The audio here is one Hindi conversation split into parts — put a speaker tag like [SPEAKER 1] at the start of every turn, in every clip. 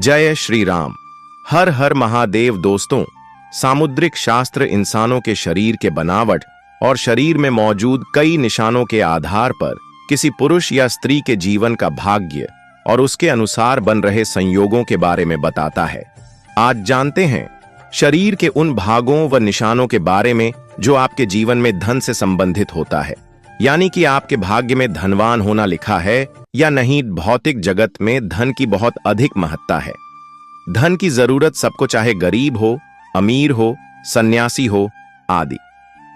[SPEAKER 1] जय श्री राम। हर हर महादेव। दोस्तों, सामुद्रिक शास्त्र इंसानों के शरीर के बनावट और शरीर में मौजूद कई निशानों के आधार पर किसी पुरुष या स्त्री के जीवन का भाग्य और उसके अनुसार बन रहे संयोगों के बारे में बताता है। आज जानते हैं शरीर के उन भागों व निशानों के बारे में जो आपके जीवन में धन से संबंधित होता है, यानी कि आपके भाग्य में धनवान होना लिखा है या नहीं। भौतिक जगत में धन की बहुत अधिक महत्ता है। धन की जरूरत सबको, चाहे गरीब हो, अमीर हो, सन्यासी हो आदि।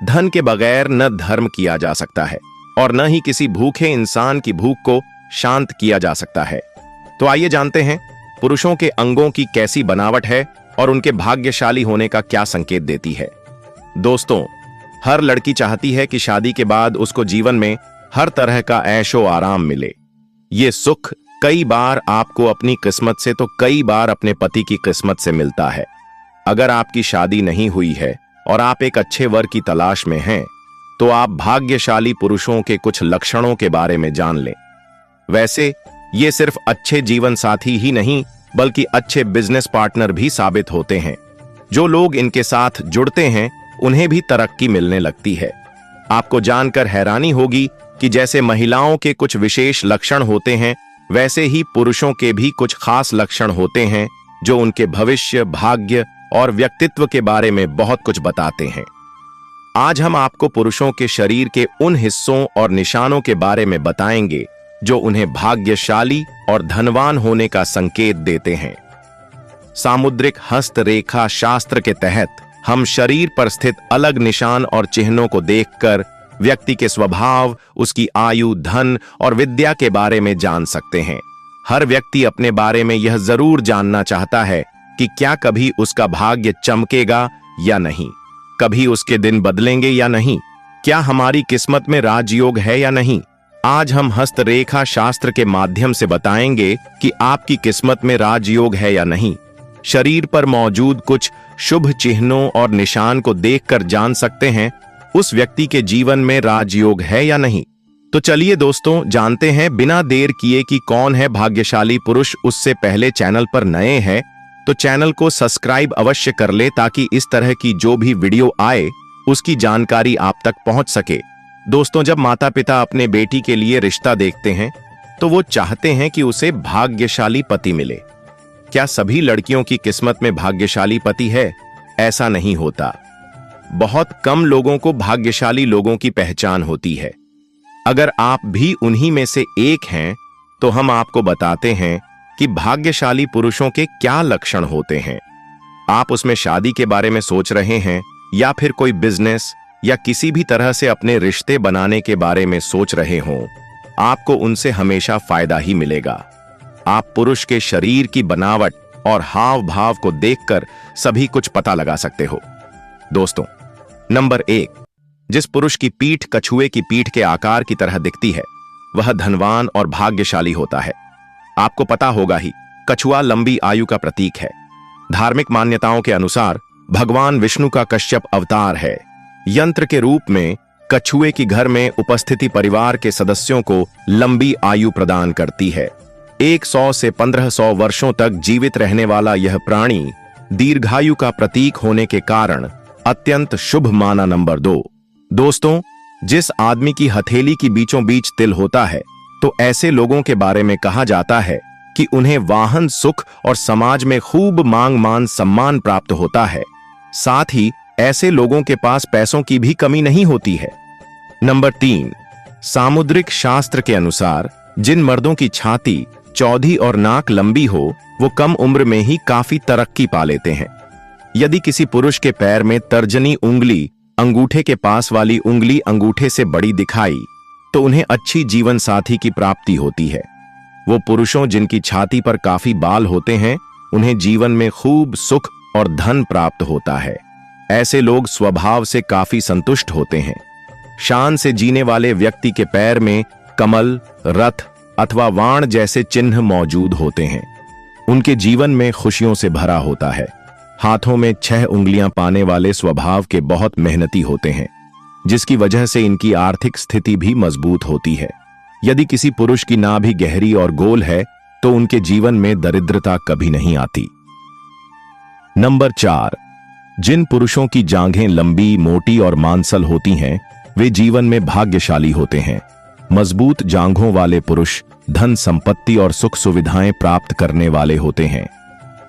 [SPEAKER 1] धन के बगैर न धर्म किया जा सकता है और न ही किसी भूखे इंसान की भूख को शांत किया जा सकता है। तो आइए जानते हैं पुरुषों के अंगों की कैसी बनावट है और उनके भाग्यशाली होने का क्या संकेत देती है। दोस्तों, हर लड़की चाहती है कि शादी के बाद उसको जीवन में हर तरह का ऐशो आराम मिले। ये सुख कई बार आपको अपनी किस्मत से तो कई बार अपने पति की किस्मत से मिलता है। अगर आपकी शादी नहीं हुई है और आप एक अच्छे वर की तलाश में हैं, तो आप भाग्यशाली पुरुषों के कुछ लक्षणों के बारे में जान लें। वैसे ये सिर्फ अच्छे जीवन साथी ही नहीं, बल्कि अच्छे बिजनेस पार्टनर भी साबित होते हैं। जो लोग इनके साथ जुड़ते हैं उन्हें भी तरक्की मिलने लगती है। आपको जानकर हैरानी होगी कि जैसे महिलाओं के कुछ विशेष लक्षण होते हैं, वैसे ही पुरुषों के भी कुछ खास लक्षण होते हैं जो उनके भविष्य, भाग्य और व्यक्तित्व के बारे में बहुत कुछ बताते हैं। आज हम आपको पुरुषों के शरीर के उन हिस्सों और निशानों के बारे में बताएंगे जो उन्हें भाग्यशाली और धनवान होने का संकेत देते हैं। सामुद्रिक हस्तरेखा शास्त्र के तहत हम शरीर पर स्थित अलग निशान और चिन्हों को देखकर व्यक्ति के स्वभाव, उसकी आयु, धन और विद्या के बारे में जान सकते हैं। हर व्यक्ति अपने बारे में यह जरूर जानना चाहता है कि क्या कभी उसका भाग्य चमकेगा या नहीं, कभी उसके दिन बदलेंगे या नहीं, क्या हमारी किस्मत में राजयोग है या नहीं। आज हम हस्तरेखा शास्त्र के माध्यम से बताएंगे कि आपकी किस्मत में राजयोग है या नहीं। शरीर पर मौजूद कुछ शुभ चिन्हों और निशान को देखकर जान सकते हैं उस व्यक्ति के जीवन में राजयोग है या नहीं। तो चलिए दोस्तों, जानते हैं बिना देर किए कि कौन है भाग्यशाली पुरुष। उससे पहले चैनल पर नए हैं तो चैनल को सब्सक्राइब अवश्य कर ले, ताकि इस तरह की जो भी वीडियो आए उसकी जानकारी आप तक पहुंच सके। दोस्तों, जब माता पिता अपने बेटी के लिए रिश्ता देखते हैं तो वो चाहते हैं कि उसे भाग्यशाली पति मिले। क्या सभी लड़कियों की किस्मत में भाग्यशाली पति है? ऐसा नहीं होता। बहुत कम लोगों को भाग्यशाली लोगों की पहचान होती है। अगर आप भी उन्हीं में से एक हैं, तो हम आपको बताते हैं कि भाग्यशाली पुरुषों के क्या लक्षण होते हैं। आप उसमें शादी के बारे में सोच रहे हैं या फिर कोई बिजनेस या किसी भी तरह से अपने रिश्ते बनाने के बारे में सोच रहे हों, आपको उनसे हमेशा फायदा ही मिलेगा। आप पुरुष के शरीर की बनावट और हाव भाव को देखकर सभी कुछ पता लगा सकते हो। दोस्तों, नंबर 1, जिस पुरुष की पीठ कछुए की पीठ के आकार की तरह दिखती है, वह धनवान और भाग्यशाली होता है। आपको पता होगा ही, कछुआ लंबी आयु का प्रतीक है। धार्मिक मान्यताओं के अनुसार भगवान विष्णु का कश्यप अवतार है। यंत्र के रूप में कछुए की घर में उपस्थिति परिवार के सदस्यों को लंबी आयु प्रदान करती है। 100 से 1500 वर्षों तक जीवित रहने वाला यह प्राणी दीर्घायु का प्रतीक होने के कारण अत्यंत शुभ माना। नंबर 2, दोस्तों, जिस आदमी की हथेली की बीचों बीच तिल होता है, तो ऐसे लोगों के बारे में कहा जाता है कि उन्हें वाहन सुख और समाज में खूब मांग मान सम्मान प्राप्त होता है। साथ ही ऐसे लोगों के पास पैसों की भी कमी नहीं होती है। नंबर 3, सामुद्रिक शास्त्र के अनुसार जिन मर्दों की छाती चौड़ी और नाक लंबी हो, वो कम उम्र में ही काफी तरक्की पा लेते हैं। यदि किसी पुरुष के पैर में तर्जनी उंगली अंगूठे के पास वाली उंगली अंगूठे से बड़ी दिखाई, तो उन्हें अच्छी जीवन साथी की प्राप्ति होती है। वो पुरुषों जिनकी छाती पर काफी बाल होते हैं, उन्हें जीवन में खूब सुख और धन प्राप्त होता है। ऐसे लोग स्वभाव से काफी संतुष्ट होते हैं। शान से जीने वाले व्यक्ति के पैर में कमल, रथ अथवा वाण जैसे चिन्ह मौजूद होते हैं। उनके जीवन में खुशियों से भरा होता है। हाथों में 6 उंगलियां पाने वाले स्वभाव के बहुत मेहनती होते हैं, जिसकी वजह से इनकी आर्थिक स्थिति भी मजबूत होती है। यदि किसी पुरुष की नाभि गहरी और गोल है, तो उनके जीवन में दरिद्रता कभी नहीं आती। नंबर 4, जिन पुरुषों की जांघें लंबी, मोटी और मांसल होती हैं, वे जीवन में भाग्यशाली होते हैं। मजबूत जांघों वाले पुरुष धन, संपत्ति और सुख सुविधाएं प्राप्त करने वाले होते हैं।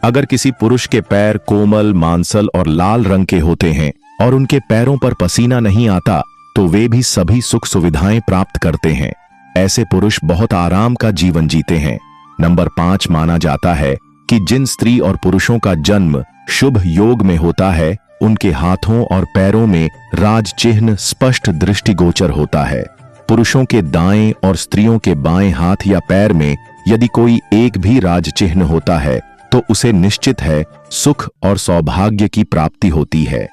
[SPEAKER 1] अगर किसी पुरुष के पैर कोमल, मांसल और लाल रंग के होते हैं और उनके पैरों पर पसीना नहीं आता, तो वे भी सभी सुख सुविधाएं प्राप्त करते हैं। ऐसे पुरुष बहुत आराम का जीवन जीते हैं। नंबर 5, माना जाता है कि जिन स्त्री और पुरुषों का जन्म शुभ योग में होता है, उनके हाथों और पैरों में राज चिन्ह स्पष्ट दृष्टिगोचर होता है। पुरुषों के दाएं और स्त्रियों के बाएं हाथ या पैर में यदि कोई एक भी राज चिन्ह होता है, तो उसे निश्चित है सुख और सौभाग्य की प्राप्ति होती है।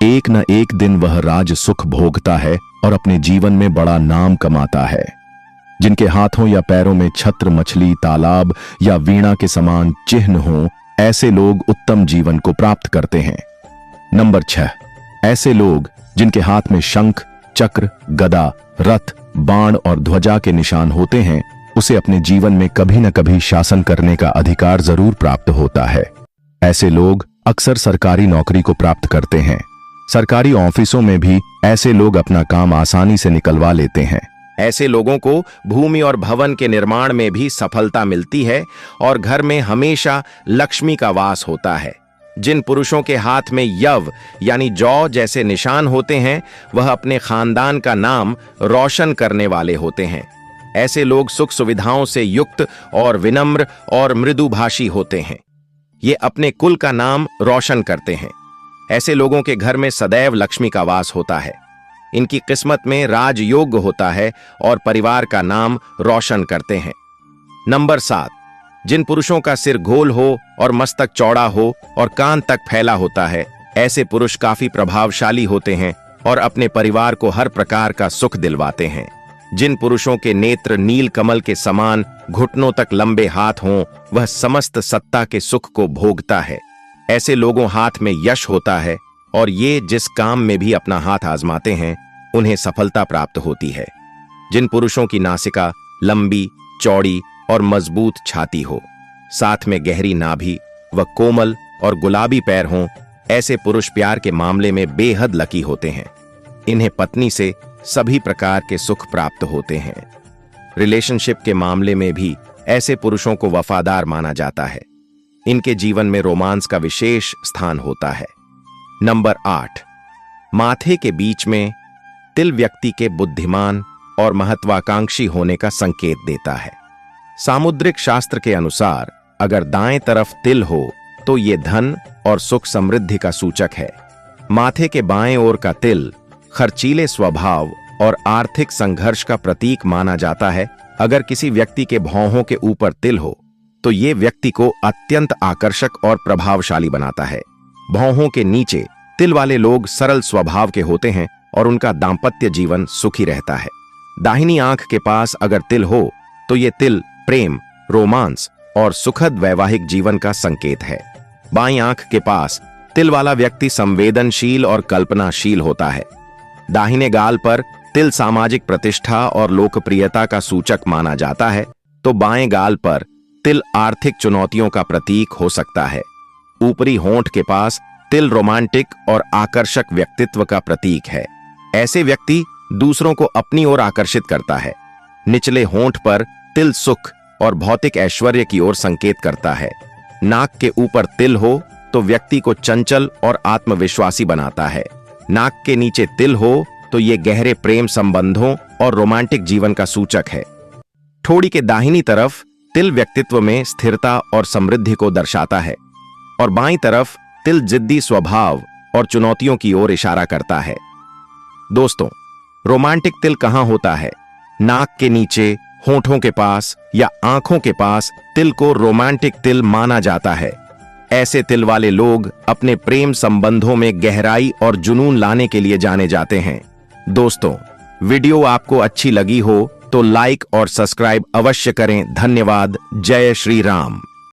[SPEAKER 1] एक न एक दिन वह राज सुख भोगता है और अपने जीवन में बड़ा नाम कमाता है। जिनके हाथों या पैरों में छत्र, मछली, तालाब या वीणा के समान चिन्ह हों, ऐसे लोग उत्तम जीवन को प्राप्त करते हैं। नंबर 6, ऐसे लोग जिनके हाथ में शंख, चक्र, गदा, रथ, बाण और ध्वजा के निशान होते हैं, उसे अपने जीवन में कभी न कभी शासन करने का अधिकार जरूर प्राप्त होता है। ऐसे लोग अक्सर सरकारी नौकरी को प्राप्त करते हैं। सरकारी ऑफिसों में भी ऐसे लोग अपना काम आसानी से निकलवा लेते हैं। ऐसे लोगों को भूमि और भवन के निर्माण में भी सफलता मिलती है और घर में हमेशा लक्ष्मी का वास होता है। जिन पुरुषों के हाथ में यव यानी जौ जैसे निशान होते हैं, वह अपने खानदान का नाम रोशन करने वाले होते हैं। ऐसे लोग सुख सुविधाओं से युक्त और विनम्र और मृदुभाषी होते हैं। ये अपने कुल का नाम रोशन करते हैं। ऐसे लोगों के घर में सदैव लक्ष्मी का वास होता है। इनकी किस्मत में राजयोग होता है और परिवार का नाम रोशन करते हैं। नंबर 7, जिन पुरुषों का सिर गोल हो और मस्तक चौड़ा हो और कान तक फैला होता है, ऐसे पुरुष काफी प्रभावशाली होते हैं और अपने परिवार को हर प्रकार का सुख दिलवाते हैं। जिन पुरुषों के नेत्र नील कमल के समान घुटनों तक लंबे हाथ हों, वह समस्त सत्ता के सुख को भोगता है। ऐसे लोगों हाथ में यश होता है और ये जिस काम में भी अपना हाथ आजमाते हैं, उन्हें सफलता प्राप्त होती है। जिन पुरुषों की नासिका लंबी, चौड़ी और मजबूत छाती हो, साथ में गहरी नाभि व कोमल और गुलाबी पैर हों, ऐसे पुरुष प्यार के मामले में बेहद लकी होते हैं। इन्हें पत्नी से सभी प्रकार के सुख प्राप्त होते हैं। रिलेशनशिप के मामले में भी ऐसे पुरुषों को वफादार माना जाता है। इनके जीवन में रोमांस का विशेष स्थान होता है। नंबर 8, माथे के बीच में तिल व्यक्ति के बुद्धिमान और महत्वाकांक्षी होने का संकेत देता है। सामुद्रिक शास्त्र के अनुसार अगर दाएं तरफ तिल हो तो ये धन और सुख समृद्धि का सूचक है। माथे के बाएं ओर का तिल खर्चीले स्वभाव और आर्थिक संघर्ष का प्रतीक माना जाता है। अगर किसी व्यक्ति के भौहों के ऊपर तिल हो तो ये व्यक्ति को अत्यंत आकर्षक और प्रभावशाली बनाता है। भौहों के नीचे तिल वाले लोग सरल स्वभाव के होते हैं और उनका दांपत्य जीवन सुखी रहता है। दाहिनी आंख के पास अगर तिल हो तो ये तिल प्रेम, रोमांस और सुखद वैवाहिक जीवन का संकेत है। बाईं आंख के पास तिल वाला व्यक्ति संवेदनशील और कल्पनाशील होता है। दाहिने गाल पर तिल सामाजिक प्रतिष्ठा और लोकप्रियता का सूचक माना जाता है, तो बाएं गाल पर तिल आर्थिक चुनौतियों का प्रतीक हो सकता है। ऊपरी होंठ के पास तिल रोमांटिक और आकर्षक व्यक्तित्व का प्रतीक है। ऐसे व्यक्ति दूसरों को अपनी ओर आकर्षित करता है। निचले होंठ पर तिल सुख और भौतिक ऐश्वर्य की ओर संकेत करता है। नाक के ऊपर तिल हो तो व्यक्ति को चंचल और आत्मविश्वासी बनाता है। नाक के नीचे तिल हो तो ये गहरे प्रेम संबंधों और रोमांटिक जीवन का सूचक है। ठोड़ी के दाहिनी तरफ तिल व्यक्तित्व में स्थिरता और समृद्धि को दर्शाता है और बाईं तरफ तिल जिद्दी स्वभाव और चुनौतियों की ओर इशारा करता है। दोस्तों, रोमांटिक तिल कहां होता है? नाक के नीचे, होठों के पास या आंखों के पास तिल को रोमांटिक तिल माना जाता है। ऐसे तिल वाले लोग अपने प्रेम संबंधों में गहराई और जुनून लाने के लिए जाने जाते हैं। दोस्तों, वीडियो आपको अच्छी लगी हो तो लाइक और सब्सक्राइब अवश्य करें। धन्यवाद। जय श्री राम।